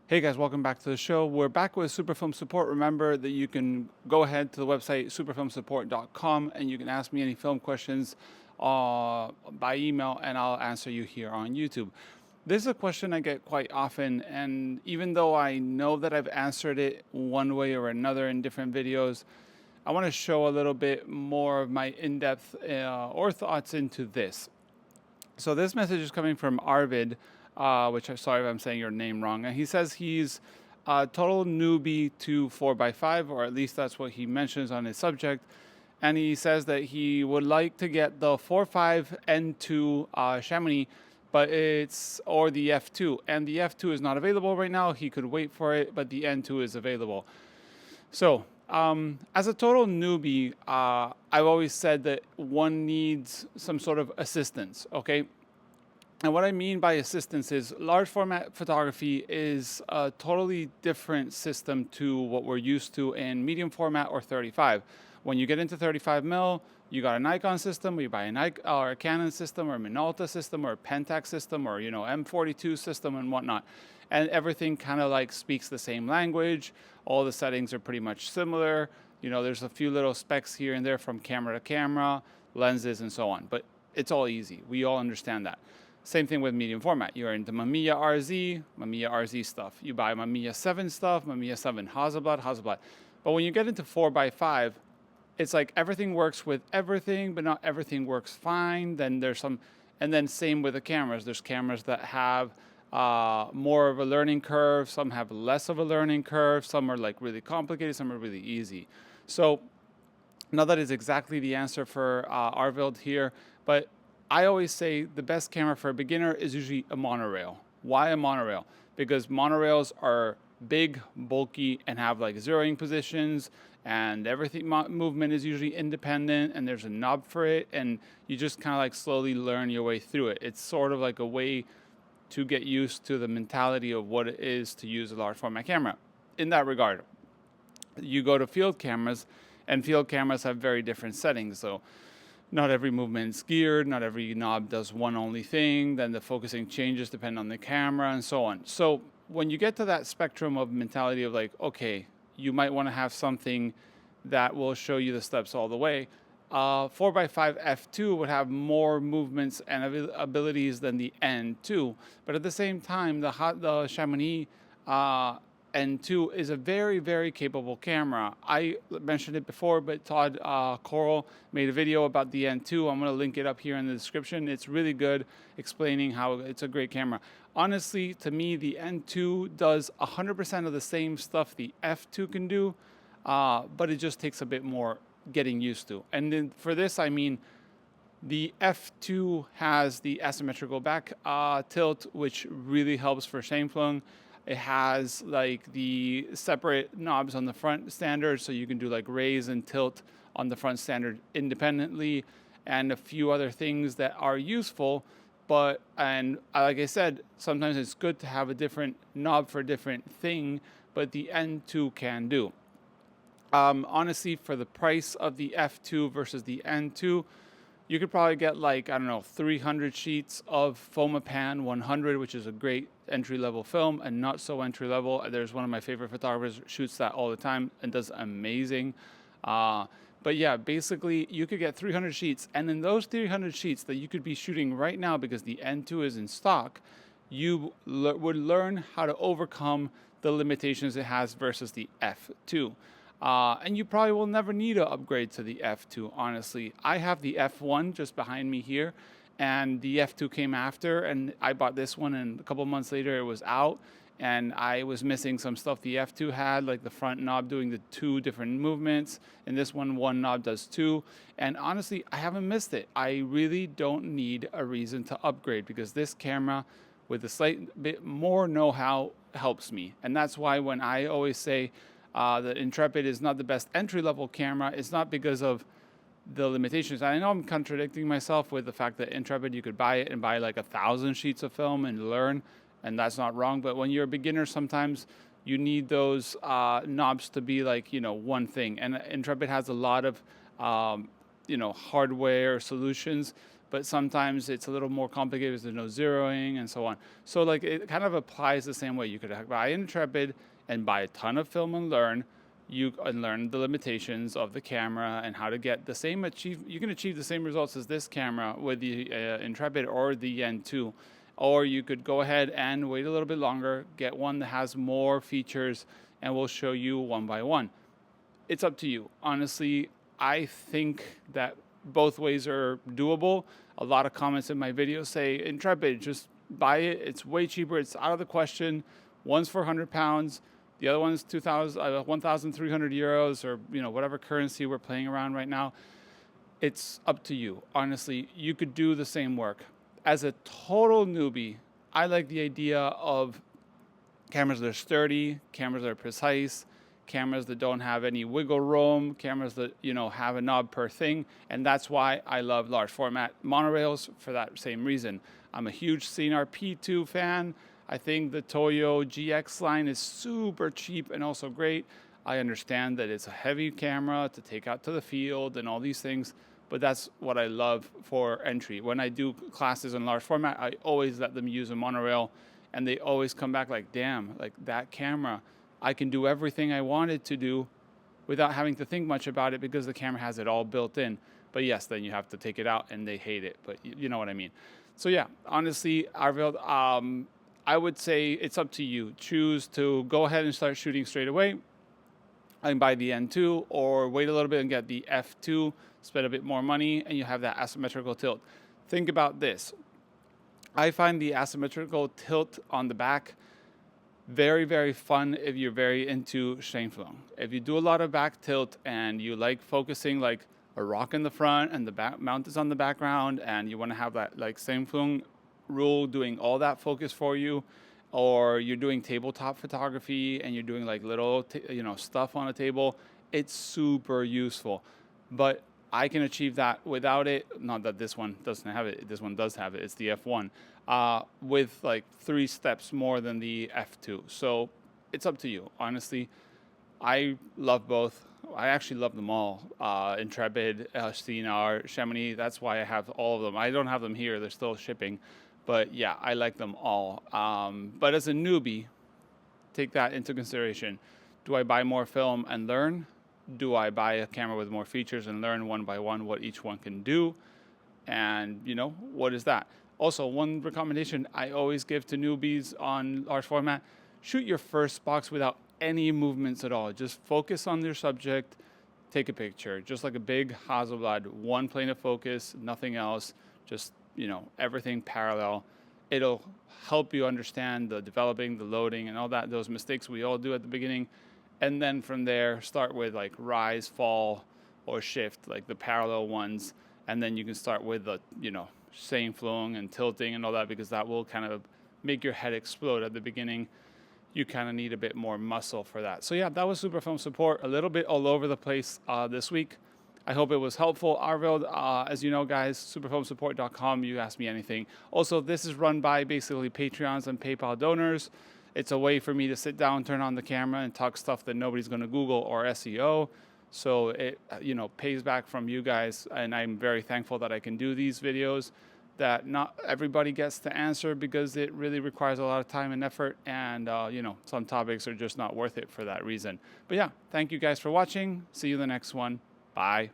Hey guys, welcome back to the show. We're back with Superfilm support. Remember that you can go ahead to the website superfilmsupport.com and you can ask me any film questions by email and I'll answer you here on YouTube. This is a question I get quite often, and even though I know that I've answered it one way or another in different videos, I want to show a little bit more of my in-depth or thoughts into this. So this message is coming from Arvid, which I'm sorry if I'm saying your name wrong. And he says he's a total newbie to 4x5, or at least that's what he mentions on his subject. And he says that he would like to get the 4.5 N2 Chamonix, but or the F2. And the F2 is not available right now. He could wait for it, but the N2 is available. So, as a total newbie, I've always said that one needs some sort of assistance, okay? And what I mean by assistance is large format photography is a totally different system to what we're used to in medium format or 35. When you get into 35mm, you got a Nikon system, or you buy a Nikon or a Canon system, or a Minolta system, or a Pentax system, or M42 system and whatnot. And everything kind of like speaks the same language. All the settings are pretty much similar. There's a few little specs here and there from camera to camera, lenses and so on. But it's all easy. We all understand that. Same thing with medium format. You're into Mamiya RZ stuff. You buy Mamiya 7 stuff, Mamiya 7 Hasselblad. But when you get into 4x5, it's like everything works with everything, but not everything works fine. Then there's some, and then same with the cameras. There's cameras that have more of a learning curve. Some have less of a learning curve. Some are like really complicated. Some are really easy. So now that is exactly the answer for Arvild here. But I always say the best camera for a beginner is usually a monorail. Why a monorail? Because monorails are big, bulky, and have like zeroing positions, and everything movement is usually independent, and there's a knob for it, and you just kind of like slowly learn your way through it. It's sort of like a way to get used to the mentality of what it is to use a large format camera. In that regard, you go to field cameras, and field cameras have very different settings. So not every movement is geared, not every knob does one only thing, then the focusing changes depending on the camera and so on. So when you get to that spectrum of mentality of like, okay, you might want to have something that will show you the steps all the way. 4x5 F2 would have more movements and abilities than the N2, but at the same time, the Chamonix N2 is a very, very capable camera. I mentioned it before, but Todd Korol made a video about the N2. I'm going to link it up here in the description. It's really good, explaining how it's a great camera. Honestly, to me, the N2 does 100% of the same stuff the F2 can do, but it just takes a bit more getting used to. And then for this, I mean, the F2 has the asymmetrical back tilt, which really helps for Scheimpflug. It has like the separate knobs on the front standard, so you can do like raise and tilt on the front standard independently, and a few other things that are useful. But, and like I said, sometimes it's good to have a different knob for a different thing, but the N2 can do. Honestly, for the price of the F2 versus the N2, you could probably get like, I don't know, 300 sheets of Fomapan 100, which is a great entry-level film, and not so entry-level. There's one of my favorite photographers, shoots that all the time and does amazing. But yeah, basically, you could get 300 sheets, and in those 300 sheets that you could be shooting right now because the N2 is in stock, you would learn how to overcome the limitations it has versus the F2. And you probably will never need to upgrade to the F2, honestly. I have the F1 just behind me here, and the F2 came after, and I bought this one, and a couple months later it was out, and I was missing some stuff the F2 had, like the front knob doing the 2 different movements, and this one knob does 2, and honestly, I haven't missed it. I really don't need a reason to upgrade, because this camera with a slight bit more know-how helps me, and that's why when I always say that Intrepid is not the best entry-level camera, it's not because of the limitations. I know I'm contradicting myself with the fact that Intrepid, you could buy it and buy like 1,000 sheets of film and learn, and that's not wrong. But when you're a beginner, sometimes you need those knobs to be like, one thing. And Intrepid has a lot of, hardware solutions, but sometimes it's a little more complicated because there's no zeroing and so on. So like it kind of applies the same way. You could buy Intrepid and buy a ton of film and learn. You can learn the limitations of the camera and how to get the same you can achieve the same results as this camera with the Intrepid or the N2. Or you could go ahead and wait a little bit longer, get one that has more features, and we'll show you one by one. It's up to you. Honestly, I think that both ways are doable. A lot of comments in my videos say, Intrepid, just buy it. It's way cheaper. It's out of the question. One's for £100. The other one's 1,300 euros, or whatever currency we're playing around right now. It's up to you. Honestly, you could do the same work. As a total newbie, I like the idea of cameras that are sturdy, cameras that are precise, cameras that don't have any wiggle room, cameras that have a knob per thing, and that's why I love large format monorails for that same reason. I'm a huge Hp5 fan. I think the Toyo GX line is super cheap and also great. I understand that it's a heavy camera to take out to the field and all these things, but that's what I love for entry. When I do classes in large format, I always let them use a monorail, and they always come back like, damn, like that camera, I can do everything I wanted to do without having to think much about it because the camera has it all built in. But yes, then you have to take it out and they hate it, but you know what I mean. So yeah, honestly, Arvild, I would say it's up to you. Choose to go ahead and start shooting straight away and buy the N2, or wait a little bit and get the F2, spend a bit more money, and you have that asymmetrical tilt. Think about this. I find the asymmetrical tilt on the back very, very fun if you're very into Steinflung. If you do a lot of back tilt and you like focusing like a rock in the front and the back mount is on the background, and you want to have that like Steinflung rule doing all that focus for you, or you're doing tabletop photography and you're doing like little stuff on a table, it's super useful. But I can achieve that without it. Not that this one doesn't have it. This one does have it. It's the F1 with like 3 steps more than the F2. So it's up to you. Honestly, I love both. I actually love them all. Intrepid, CNR, Chamonix. That's why I have all of them. I don't have them here. They're still shipping. But yeah, I like them all. But as a newbie, take that into consideration. Do I buy more film and learn? Do I buy a camera with more features and learn one by one what each one can do? And what is that? Also, one recommendation I always give to newbies on large format: shoot your first box without any movements at all. Just focus on your subject, take a picture, just like a big Hasselblad, one plane of focus, nothing else, just everything parallel. It'll help you understand the developing, the loading, and all that, those mistakes we all do at the beginning. And then from there, start with like rise, fall, or shift, like the parallel ones. And then you can start with the, Steinflung and tilting and all that, because that will kind of make your head explode at the beginning. You kind of need a bit more muscle for that. So yeah, that was Super Film Support, a little bit all over the place this week. I hope it was helpful. Arvild, as you know, guys, superfilmsupport.com, you ask me anything. Also, this is run by basically Patreons and PayPal donors. It's a way for me to sit down, turn on the camera, and talk stuff that nobody's going to Google or SEO. So it, pays back from you guys, and I'm very thankful that I can do these videos that not everybody gets to answer, because it really requires a lot of time and effort, and some topics are just not worth it for that reason. But yeah, thank you guys for watching. See you in the next one. Bye.